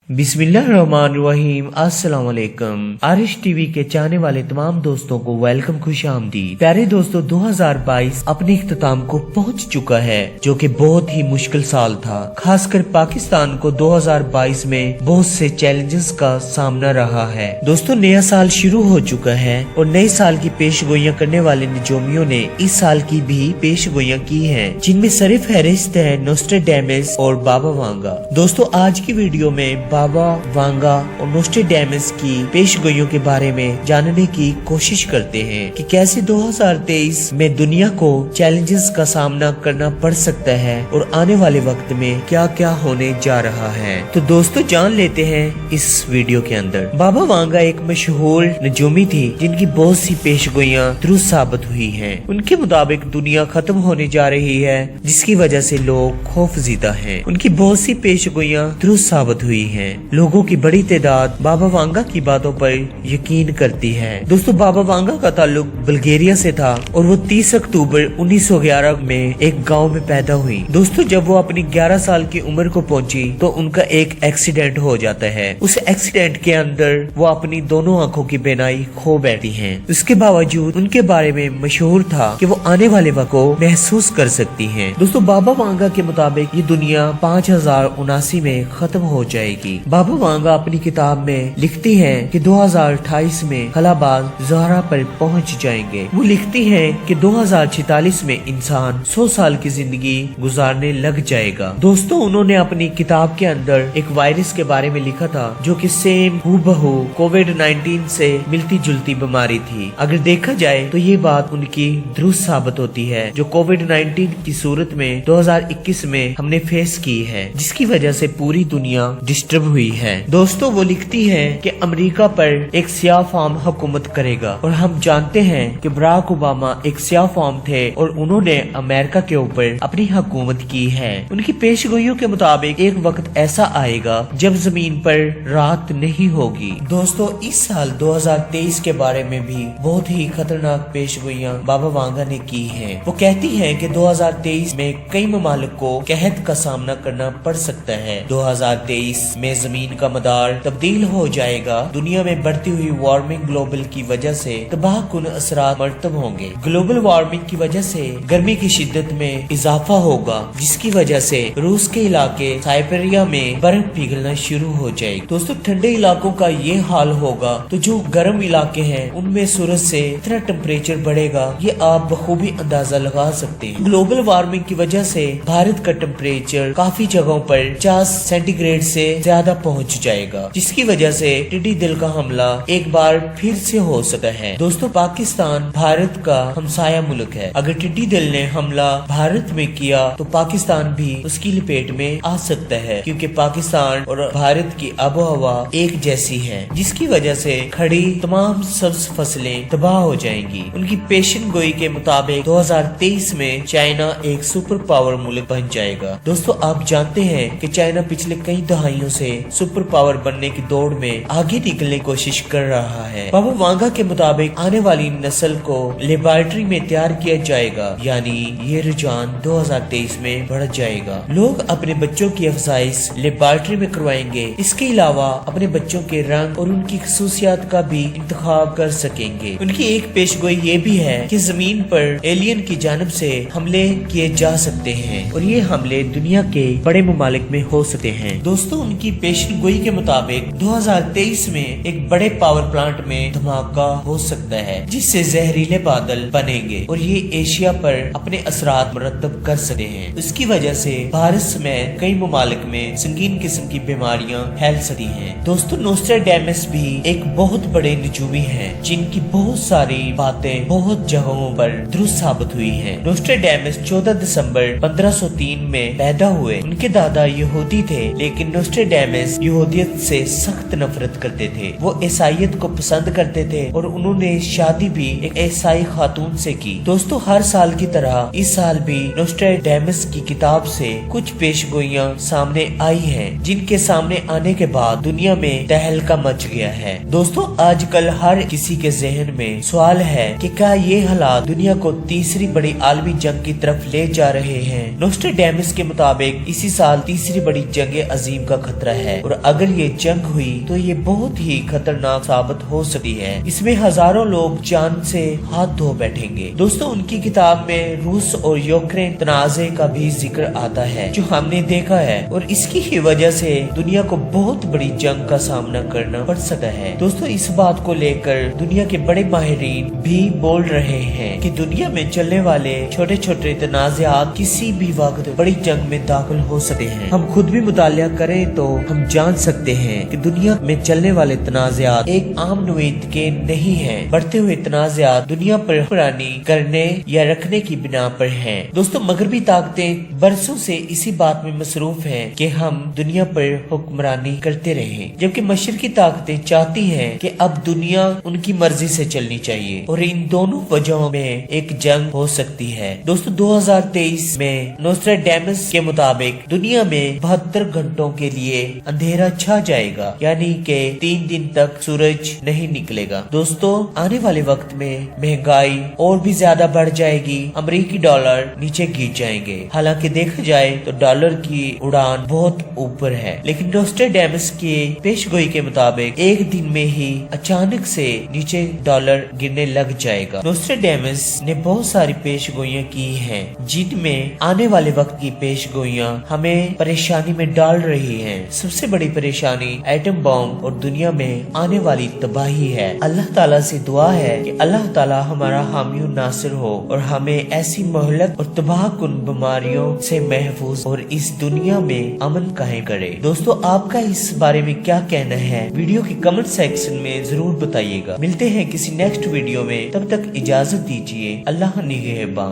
बिस्मिल्लाहिर्रहमानिर्रहीम। अस्सलाम वालेकुम। आरिश टीवी के चाहने वाले तमाम दोस्तों को वेलकम, खुशामदीद। प्यारे दोस्तों, 2022 अपने इख्तिताम को पहुंच चुका है, जो कि बहुत ही मुश्किल साल था। खासकर पाकिस्तान को 2022 में बहुत से चैलेंजेस का सामना रहा है। दोस्तों, नया साल शुरू हो चुका है और नए साल की पेशगोइयां करने वाले निजोमियों ने इस साल की भी पेशगोइयां की हैं, जिनमें सरफहरिस्त है नोस्ट्रेडेमस और बाबा वांगा। दोस्तों, आज की वीडियो में बाबा वांगा और नोस्ट्रेडेमस की पेशगोइयों के बारे में जानने की कोशिश करते हैं कि कैसे 2023 में दुनिया को चैलेंजेस का सामना करना पड़ सकता है और आने वाले वक्त में क्या क्या होने जा रहा है। तो दोस्तों, जान लेते हैं इस वीडियो के अंदर। बाबा वांगा एक मशहूर नजूमी थी, जिनकी बहुत सी पेशगोइयां दुरुस्त साबित हुई हैं। उनके मुताबिक दुनिया खत्म होने जा रही है, जिसकी वजह से लोग खौफजीदा हैं। उनकी बहुत सी पेशगोइयां दुरुस्त साबित हुई हैं। लोगों की बड़ी तादाद बाबा वांगा की बातों पर यकीन करती है। दोस्तों, बाबा वांगा का ताल्लुक बल्गेरिया से था और वो 30 अक्टूबर 1911 में एक गांव में पैदा हुई। दोस्तों, जब वो अपनी 11 साल की उम्र को पहुंची तो उनका एक एक्सीडेंट हो जाता है। उस एक्सीडेंट के अंदर वो अपनी दोनों आंखों की बीनाई खो बैठी हैं। उसके बावजूद उनके बारे में मशहूर था कि वो आने वाले वक्त को महसूस कर सकती हैं। दोस्तों, बाबा वांगा के मुताबिक ये दुनिया 5079 में खत्म हो जाएगी। बाबा वांगा अपनी किताब में लिखती हैं कि 2028 में खलाबाज ज़हरा पर पहुंच जाएंगे। वो लिखती हैं कि 2046 में इंसान 100 साल की जिंदगी गुजारने लग जाएगा। दोस्तों, उन्होंने अपनी किताब के अंदर एक वायरस के बारे में लिखा था, जो कि सेम हूबहू कोविड-19 से मिलती जुलती बीमारी थी। अगर देखा जाए तो ये बात उनकी दुरुस्त साबित होती है, जो कोविड-19 की सूरत में 2021 में हमने फेस की है, जिसकी वजह से पूरी दुनिया डिस्टर्ब हुई है। दोस्तों, वो लिखती है कि अमेरिका पर एक सियाह फार्म हुकूमत करेगा और हम जानते हैं कि बराक ओबामा एक सियाह फार्म थे और उन्होंने अमेरिका के ऊपर अपनी हुकूमत की है। उनकी पेशगोइयों के मुताबिक एक वक्त ऐसा आएगा जब जमीन पर रात नहीं होगी। दोस्तों, इस साल 2023 के बारे में भी बहुत ही खतरनाक पेशगोइयां बाबा वांगा ने की हैं। वो कहती हैं कि 2023 में कई ममालिक को कहत का सामना करना पड़ सकता है। 2023 में जमीन का मदार तब्दील हो जाएगा। दुनिया में बढ़ती हुई वार्मिंग ग्लोबल की वजह से तबाहकुन असरात मरतब होंगे। ग्लोबल वार्मिंग की वजह से गर्मी की शिद्दत में इजाफा होगा, जिसकी वजह से रूस के इलाके साइबेरिया में बर्फ पिघलना शुरू हो जाएगी। दोस्तों, ठंडे इलाकों का ये हाल होगा तो जो गर्म इलाके हैं उनमें सूरज से इतना टेम्परेचर बढ़ेगा, ये आप बखूबी अंदाजा लगा सकते हैं। ग्लोबल वार्मिंग की वजह से भारत का टेम्परेचर काफी जगहों पर 50 सेंटीग्रेड से ज्यादा पहुंच जाएगा, जिसकी वजह से टिड्डी दिल का हमला एक बार फिर से हो सकता है। दोस्तों, पाकिस्तान भारत का हमसाया मुल्क है। अगर टिड्डी दिल ने हमला भारत में किया तो पाकिस्तान भी उसकी लपेट में आ सकता है, क्योंकि पाकिस्तान और भारत की आबोहवा एक जैसी है, जिसकी वजह से खड़ी तमाम सब्ज फसलें तबाह हो जाएंगी। उनकी पेशन गोई के मुताबिक 2023 में चाइना एक सुपर पावर मुल्क बन जाएगा। दोस्तों, आप जानते हैं कि चाइना पिछले कई दहाइयों से सुपर पावर बनने की दौड़ में आगे निकलने की कोशिश कर रहा है। बाबा वांगा के मुताबिक आने वाली नस्ल को लेबोरेटरी में तैयार किया जाएगा, यानी ये रुझान 2023 में बढ़ जाएगा। लोग अपने बच्चों की अफजाइश लेबोरेटरी में करवाएंगे। इसके अलावा अपने बच्चों के रंग और उनकी खसूसियात का भी इंतखाब कर सकेंगे। उनकी एक पेशगोई ये भी है कि जमीन पर एलियन की जानिब से हमले किए जा सकते हैं और ये हमले दुनिया के बड़े ममालिक में हो सकते हैं। दोस्तों, उनकी पेशगोई के मुताबिक 2023 में एक बड़े पावर प्लांट में धमाका हो सकता है, जिससे जहरीले बादल बनेंगे और ये एशिया पर अपने असरात मुरतब कर सकते हैं। इसकी वजह से भारत समेत कई ममालिक में संगीन किस्म की बीमारियां फैल सकती हैं। दोस्तों, नोस्ट्रेडेमस भी एक बहुत बड़े निजूमी हैं, जिनकी बहुत सारी बातें बहुत जगहों पर दुरुस्त साबित हुई हैं। नोस्ट्रेडेमस 14 दिसंबर 1503 में पैदा हुए। उनके दादा यहूदी थे, लेकिन नोस्ट्रेडेमस यहूदियत से सख्त नफरत करते थे। वो ईसाईयत को पसंद करते थे और उन्होंने शादी भी एक ईसाई खातून से की। दोस्तों, हर साल की तरह इस साल भी नोस्ट्रेडेमस की किताब से कुछ पेशगोइयां सामने आई हैं, जिनके सामने आने के बाद दुनिया में तहलका मच गया है। दोस्तों, आजकल हर किसी के जहन में सवाल है कि क्या ये हालात दुनिया को तीसरी बड़ी आलमी जंग की तरफ ले जा रहे हैं। नोस्ट्रेडेमस के मुताबिक इसी साल तीसरी बड़ी जंग अजीम का खतरा जाता है और अगर ये जंग हुई तो ये बहुत ही खतरनाक साबित हो सकती है। इसमें हजारों लोग जान से हाथ धो बैठेंगे। दोस्तों उनकी किताब में रूस और यूक्रेन तनाज़े का भी जिक्र आता है जो हमने देखा है और इसकी ही वजह से दुनिया को बहुत बड़ी जंग का सामना करना पड़ सकता है। दोस्तों इस बात को लेकर दुनिया के बड़े माहिरीन भी बोल रहे हैं कि दुनिया में चलने वाले छोटे छोटे तनाज़ात किसी भी वक्त बड़ी जंग में दाखिल हो सकते हैं। हम खुद भी मुतालिया करें तो हम जान सकते हैं कि दुनिया में चलने वाले तनाज़ात एक आम नोयत के नहीं है। बढ़ते हुए तनाज़ात दुनिया पर हुक्मरानी करने या रखने की बिना पर हैं। दोस्तों मगरबी ताकतें बरसों से इसी बात में मसरूफ हैं कि हम दुनिया पर हुक्मरानी करते रहें, जबकि मशरकी ताकतें चाहती हैं कि अब दुनिया उनकी मर्जी से चलनी चाहिए और इन दोनों वजहों में एक जंग हो सकती है। दोस्तों 2023 में नोस्ट्राडेमस के मुताबिक दुनिया में 72 घंटों के लिए अंधेरा छा जाएगा, यानी कि 3 दिन तक सूरज नहीं निकलेगा। दोस्तों आने वाले वक्त में महंगाई और भी ज्यादा बढ़ जाएगी, अमेरिकी डॉलर नीचे गिर जाएंगे। हालांकि देखा जाए तो डॉलर की उड़ान बहुत ऊपर है, लेकिन नोस्ट्राडेमस की पेशगोई के मुताबिक एक दिन में ही अचानक से नीचे डॉलर गिरने लग जाएगा। नोस्ट्राडेमस ने बहुत सारी पेशगोइयां की हैं, जिनमें आने वाले वक्त की पेशगोइयां हमें परेशानी में डाल रही हैं। सबसे बड़ी परेशानी एटम बॉम्ब और दुनिया में आने वाली तबाही है। अल्लाह ताला से दुआ है कि अल्लाह ताला हमारा हामी नासिर हो और हमें ऐसी मोहलक और तबाहकुन बीमारियों से महफूज और इस दुनिया में अमन कायम करे। दोस्तों आपका इस बारे में क्या कहना है, वीडियो के कमेंट सेक्शन में जरूर बताइएगा। मिलते हैं किसी नेक्स्ट वीडियो में, तब तक इजाजत दीजिए। अल्लाह निगहबान।